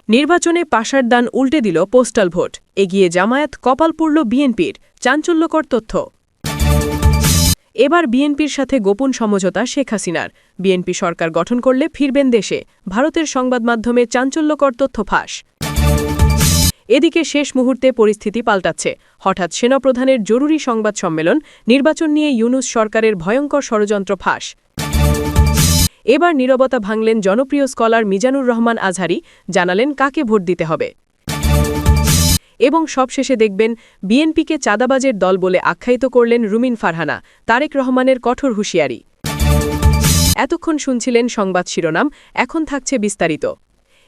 নির্বাচনে পাশার দান উল্টে দিল পোস্টাল ভোট, এগিয়ে জামায়াত, কপাল পুড়ল বিএনপির, চাঞ্চল্যকর তথ্য। এবার বিএনপির সাথে গোপন সমঝোতা শেখ হাসিনার, বিএনপি সরকার গঠন করলে ফিরবেন দেশে, ভারতের সংবাদ মাধ্যমে চাঞ্চল্যকর তথ্য ফাঁস। এদিকে শেষ মুহূর্তে পরিস্থিতি পাল্টাচ্ছে, হঠাৎ সেনাপ্রধানের জরুরি সংবাদ সম্মেলন, নির্বাচন নিয়ে ইউনূস সরকারের ভয়ঙ্কর ষড়যন্ত্র ফাঁস। এবার নীরবতা ভাঙলেন জনপ্রিয় স্কলার মিজানুর রহমান আজহারি, জানালেন কাকে ভোট দিতে হবে। এবং সবশেষে দেখবেন বিএনপিকে চাঁদাবাজের দল বলে আখ্যায়িত করলেন রুমিন ফারহানা, তারেক রহমানের কঠোর হুঁশিয়ারি। এতক্ষণ শুনছিলেন সংবাদ শিরোনাম, এখন থাকছে বিস্তারিত।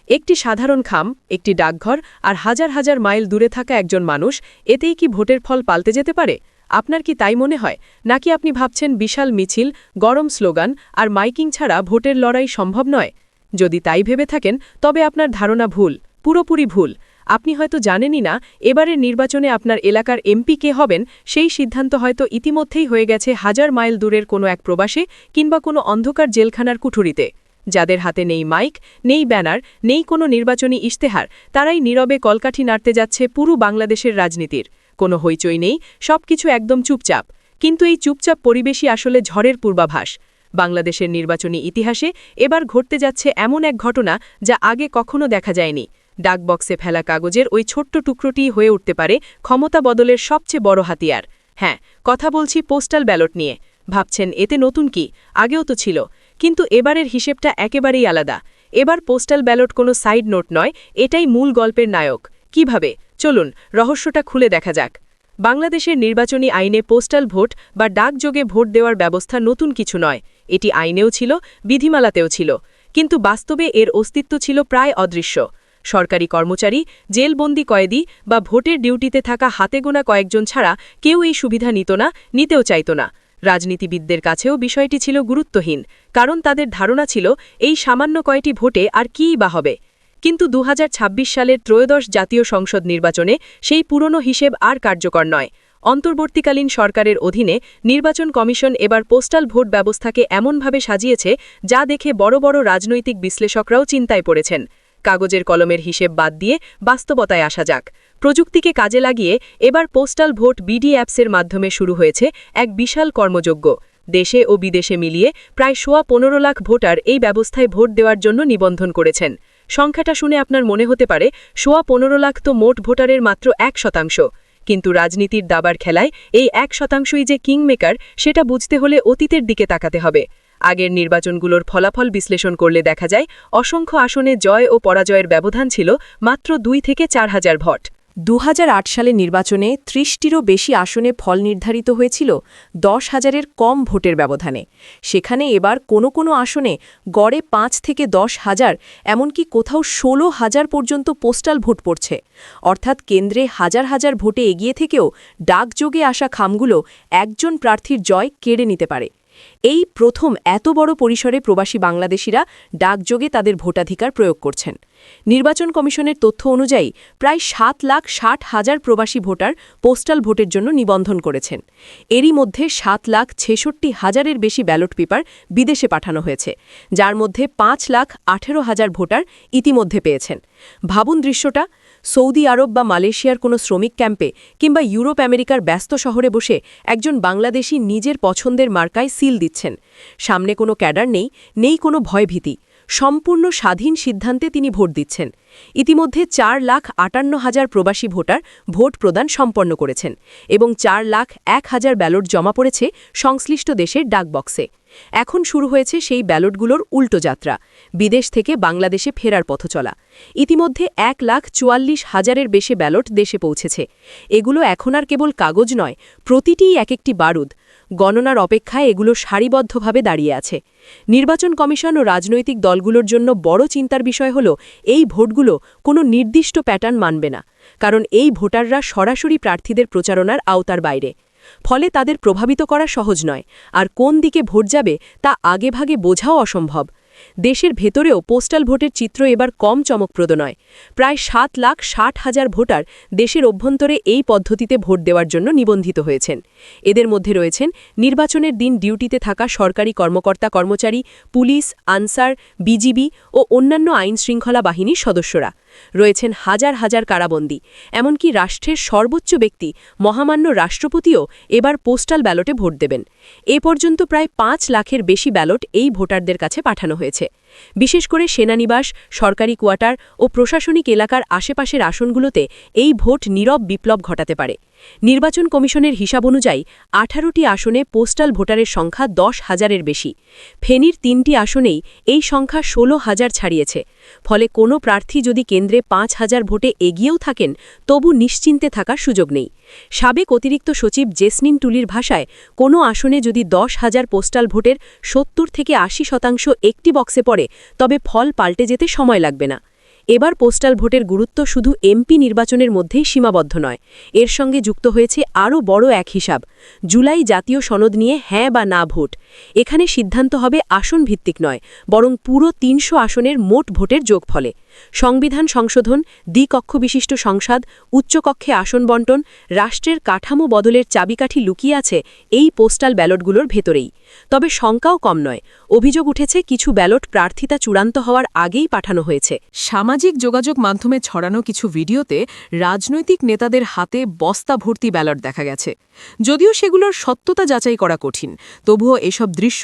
একটি সাধারণ খাম, একটি ডাকঘর আর হাজার হাজার মাইল দূরে থাকা একজন মানুষ, এতেই কি ভোটের ফল পাল্টে যেতে পারে? আপনার কি তাই মনে হয়, নাকি আপনি ভাবছেন বিশাল মিছিল, গরম স্লোগান আর মাইকিং ছাড়া ভোটের লড়াই সম্ভব নয়? যদি তাই ভেবে থাকেন তবে আপনার ধারণা ভুল, পুরোপুরি ভুল। আপনি হয়তো জানেনই না এবারের নির্বাচনে আপনার এলাকার এমপি কে হবেন সেই সিদ্ধান্ত হয়তো ইতিমধ্যেই হয়ে গেছে হাজার মাইল দূরের কোনো এক প্রবাসে কিংবা কোনো অন্ধকার জেলখানার কুঠুরিতে। যাদের হাতে নেই মাইক, নেই ব্যানার, নেই কোনো নির্বাচনী ইশতেহার, তারাই নীরবে কলকাঠি নাড়তে যাচ্ছে পুরো বাংলাদেশের রাজনীতির। কোনো হইচই নেই, সবকিছু একদম চুপচাপ। কিন্তু এই চুপচাপ পরিবেশই আসলে ঝড়ের পূর্বাভাস। বাংলাদেশের নির্বাচনী ইতিহাসে এবার ঘটতে যাচ্ছে এমন এক ঘটনা যা আগে কখনো দেখা যায়নি। ডাকবক্সে ফেলা কাগজের ওই ছোট্ট টুকরোটিই হয়ে উঠতে পারে ক্ষমতা বদলের সবচেয়ে বড় হাতিয়ার। হ্যাঁ, কথা বলছি পোস্টাল ব্যালট নিয়ে। ভাবছেন এতে নতুন কি? আগেও তো ছিল, কিন্তু এবারের হিসেবটা একেবারেই আলাদা। এবার পোস্টাল ব্যালট কোনো সাইড নোট নয়, এটাই মূল গল্পের নায়ক। কিভাবে? চলুন রহস্যটা খুলে দেখা যাক। বাংলাদেশের নির্বাচনী আইনে পোস্টাল ভোট বা ডাকযোগে ভোট দেওয়ার ব্যবস্থা নতুন কিছু নয়। এটি আইনেও ছিল, বিধিমালাতেও ছিল, কিন্তু বাস্তবে এর অস্তিত্ব ছিল প্রায় অদৃশ্য। সরকারি কর্মচারী, জেলবন্দি কয়েদি বা ভোটের ডিউটিতে থাকা হাতেগোনা কয়েকজন ছাড়া কেউ এই সুবিধা নিত না, নিতেও চাইত না। রাজনীতিবিদদের কাছেও বিষয়টি ছিল গুরুত্বহীন, কারণ তাদের ধারণা ছিল এই সামান্য কয়টি ভোটে আর কীই বা হবে। কিন্তু ২০২৬ সালের ত্রয়োদশ জাতীয় সংসদ নির্বাচনে সেই পুরনো হিসেব আর কার্যকর নয়। অন্তর্বর্তীকালীন সরকারের অধীনে নির্বাচন কমিশন এবার পোস্টাল ভোট ব্যবস্থাকে এমনভাবে সাজিয়েছে যা দেখে বড় বড় রাজনৈতিক বিশ্লেষকরাও চিন্তায় পড়েছেন। কাগজের কলমের হিসেব বাদ দিয়ে বাস্তবতায় আসা যাক। প্রযুক্তিকে কাজে লাগিয়ে এবার পোস্টাল ভোট বিডি অ্যাপসের মাধ্যমে শুরু হয়েছে এক বিশাল কর্মযজ্ঞ। দেশে ও বিদেশে মিলিয়ে প্রায় ১৫ লাখ ভোটার এই ব্যবস্থায় ভোট দেওয়ার জন্য নিবন্ধন করেছেন। সংখ্যাটা শুনে আপনার মনে হতে পারে ১৫ লাখ তো মোট ভোটারের মাত্র ১%। কিন্তু রাজনীতির দাবার খেলায় এই ১%ই যে কিংমেকার সেটা বুঝতে হলে অতীতের দিকে তাকাতে হবে। আগের নির্বাচনগুলোর ফলাফল বিশ্লেষণ করলে দেখা যায় অসংখ্য আসনে জয় ও পরাজয়ের ব্যবধান ছিল মাত্র ২ থেকে ৪ হাজার ভোট। ২০০৮ সালে নির্বাচনে ৩০টিরও বেশি আসনে ফল নির্ধারিত হয়েছিল ১০,০০০-এর কম ভোটের ব্যবধানে। সেখানে এবার কোনো কোনো আসনে গড়ে ৫ থেকে ১০,০০০, এমনকি কোথাও ১৬,০০০ পর্যন্ত পোস্টাল ভোট পড়ছে। অর্থাৎ কেন্দ্রে হাজার হাজার ভোটে এগিয়ে থেকেও ডাকযোগে আসা খামগুলো একজন প্রার্থীর জয় কেড়ে নিতে পারে। এই প্রথম এত বড় পরিসরে প্রবাসী বাংলাদেশিরা ডাকযোগে তাদের ভোটাধিকার প্রয়োগ করছেন। নির্বাচন কমিশনের তথ্য অনুযায়ী প্রায় ৭,৬০,০০০ প্রবাসী ভোটার পোস্টাল ভোটের জন্য নিবন্ধন করেছেন। এরই মধ্যে ৭,৬৬,০০০-এর বেশি ব্যালট পেপার বিদেশে পাঠানো হয়েছে, যার মধ্যে ৫,১৮,০০০ ভোটার ইতিমধ্যে পেয়েছেন। ভাবুন দৃশ্যটা, সৌদি আরব বা মালয়েশিয়ার কোনো শ্রমিক ক্যাম্পে কিংবা ইউরোপ আমেরিকার ব্যস্ত শহরে বসে একজন বাংলাদেশি নিজের পছন্দের মার্কায় সিল দিচ্ছেন। সামনে কোনো ক্যাডার নেই, নেই কোনো ভয়ভীতি। সম্পূর্ণ স্বাধীন সিদ্ধান্তে তিনি ভোট দিচ্ছেন। ইতিমধ্যে ৪,৫৮,০০০ প্রবাসী ভোটার ভোট প্রদান সম্পন্ন করেছেন এবং ৪,০১,০০০ ব্যালট জমা পড়েছে সংশ্লিষ্ট দেশের ডাকবক্সে। এখন শুরু হয়েছে সেই ব্যালটগুলোর উল্টো যাত্রা, বিদেশ থেকে বাংলাদেশে ফেরার পথচলা। ইতিমধ্যে ১,৪৪,০০০-এর বেশি ব্যালট দেশে পৌঁছেছে। এগুলো এখন আর কেবল কাগজ নয়, প্রতিটিই এক একটি বারুদ। গণনার অপেক্ষায় এগুলো সারিবদ্ধভাবে দাঁড়িয়ে আছে। নির্বাচন কমিশন ও রাজনৈতিক দলগুলোর জন্য বড় চিন্তার বিষয় হল এই ভোটগুলো কোনো নির্দিষ্ট প্যাটার্ন মানবে না, কারণ এই ভোটাররা সরাসরি প্রার্থীদের প্রচারণার আওতার বাইরে। ফলে তাদের প্রভাবিত করা সহজ নয়, আর কোন দিকে ভোট যাবে তা আগেভাগে বোঝাও অসম্ভব। দেশের ভেতরেও পোস্টাল ভোটের চিত্র এবার কম চমকপ্রদ নয়। প্রায় 7,60,000 ভোটার দেশের অভ্যন্তরে এই পদ্ধতিতে ভোট দেওয়ার জন্য নিবন্ধিত হয়েছেন। এদের মধ্যে রয়েছেন নির্বাচনের দিন ডিউটিতে থাকা সরকারি কর্মকর্তা-কর্মচারী, পুলিশ, আনসার, বিজিবি ও অন্যান্য আইনশৃঙ্খলা বাহিনীর সদস্যরা। রয়েছেন হাজার হাজার কারাবন্দী, এমনকি রাষ্ট্রের সর্বোচ্চ ব্যক্তি মহামান্য রাষ্ট্রপতিও এবার পোস্টাল ব্যালটে ভোট দেবেন। এ পর্যন্ত প্রায় 5 লাখের বেশি ব্যালট এই ভোটারদের কাছে পাঠানো হয়েছে। বিশেষ করে সেনানিবাস, সরকারি কোয়ার্টার ও প্রশাসনিক এলাকার আশেপাশের আসনগুলোতে এই ভোট নীরব বিপ্লব ঘটাতে পারে। নির্বাচন কমিশনের হিসাব অনুযায়ী 18টি আসনে পোস্টাল ভোটারের সংখ্যা 10,000-এর বেশি। ফেনীর 3টি আসনেই এই সংখ্যা 16,000 ছাড়িয়েছে। ফলে কোনো প্রার্থী যদি কেন্দ্রে 5,000 ভোটে এগিয়েও থাকেন, তবু নিশ্চিন্তে থাকার সুযোগ নেই। সাবেক অতিরিক্ত সচিব জেসমিন টুলির ভাষায়, কোনো আসনে যদি 10,000 পোস্টাল ভোটের 70-80% একটি বক্সে পড়ে, তবে ফল পাল্টে যেতে সময় লাগবে না। এবার পোস্টাল ভোটের গুরুত্ব শুধু এমপি নির্বাচনের মধ্যেই সীমাবদ্ধ নয়, এর সঙ্গে যুক্ত হয়েছে আরও বড় এক হিসাব, জুলাই জাতীয় সনদ নিয়ে হ্যাঁ বা না ভোট। এখানে সিদ্ধান্ত হবে আসন ভিত্তিক নয়, বরং পুরো 300 আসনের মোট ভোটের যোগফলে। সংবিধান সংশোধন, দ্বিকক্ষ বিশিষ্ট সংসদ, উচ্চকক্ষে আসন বণ্টন, রাষ্ট্রের কাঠামো বদলের চাবিকাঠি লুকিয়ে আছে এই পোস্টাল ব্যালটগুলোর ভেতরেই। তবে শঙ্কাও কম নয়, অভিযোগ উঠেছে কিছু ব্যালট প্রার্থিতা চূড়ান্ত হওয়ার আগেই পাঠানো হয়েছে। সামাজিক যোগাযোগ মাধ্যমে ছড়ানো কিছু ভিডিওতে রাজনৈতিক নেতাদের হাতে বস্তা ভর্তি ব্যালট দেখা গেছে। যদিও সেগুলোর সত্যতা যাচাই করা কঠিন, তবুও এসব দৃশ্য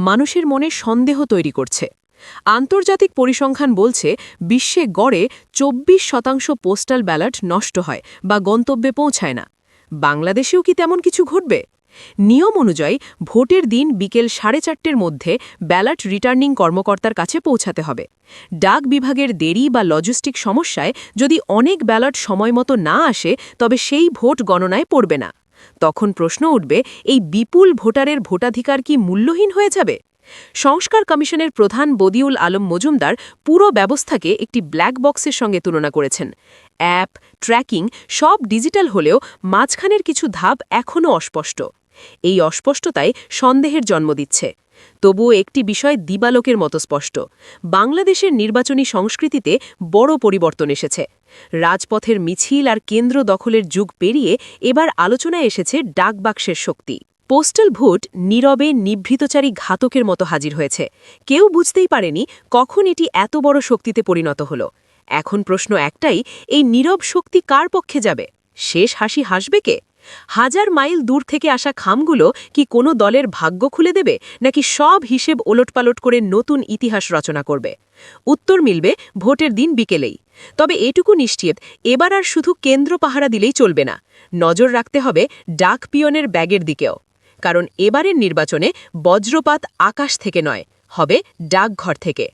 মানুষের মনে সন্দেহ তৈরি করছে। আন্তর্জাতিক পরিসংখ্যান বলছে, বিশ্বে গড়ে 24% পোস্টাল ব্যালট নষ্ট হয় বা গন্তব্যে পৌঁছায় না। বাংলাদেশেও কি তেমন কিছু ঘটবে? নিয়ম অনুযায়ী ভোটের দিন বিকেল 4:30-র মধ্যে ব্যালট রিটার্নিং কর্মকর্তার কাছে পৌঁছাতে হবে। ডাক বিভাগের দেরি বা লজিস্টিক সমস্যায় যদি অনেক ব্যালট সময়মতো না আসে, তবে সেই ভোট গণনায় পড়বে না। তখন প্রশ্ন উঠবে, এই বিপুল ভোটারের ভোটাধিকার কি মূল্যহীন হয়ে যাবে? সংস্কার কমিশনের প্রধান বদিউল আলম মজুমদার পুরো ব্যবস্থাকে একটি ব্ল্যাক বক্সের সঙ্গে তুলনা করেছেন। অ্যাপ, ট্র্যাকিং সব ডিজিটাল হলেও মাঝখানের কিছু ধাপ এখনও অস্পষ্ট। এই অস্পষ্টতায় সন্দেহের জন্ম দিচ্ছে। তবুও একটি বিষয় দিবালোকের মতো স্পষ্ট, বাংলাদেশের নির্বাচনী সংস্কৃতিতে বড় পরিবর্তন এসেছে। রাজপথের মিছিল আর কেন্দ্র দখলের যুগ পেরিয়ে এবার আলোচনায় এসেছে ডাকবাক্সের শক্তি। পোস্টাল ভোট নীরবে নিভৃতচারী ঘাতকের মতো হাজির হয়েছে। কেউ বুঝতেই পারেনি কখন এটি এত বড় শক্তিতে পরিণত হল। এখন প্রশ্ন একটাই, এই নীরব শক্তি কার পক্ষে যাবে? শেষ হাসি হাসবে কে? হাজার মাইল দূর থেকে আসা খামগুলো কি কোনো দলের ভাগ্য খুলে দেবে, নাকি সব হিসেব ওলটপালট করে নতুন ইতিহাস রচনা করবে? উত্তর মিলবে ভোটের দিন বিকেলেই। তবে এটুকু নিশ্চিত, এবার আর শুধু কেন্দ্র পাহারা দিলেই চলবে না, নজর রাখতে হবে ডাক পিয়নের ব্যাগের দিকেও। কারণ এবারের নির্বাচনে বজ্রপাত আকাশ থেকে নয়, হবে ডাকঘর থেকে।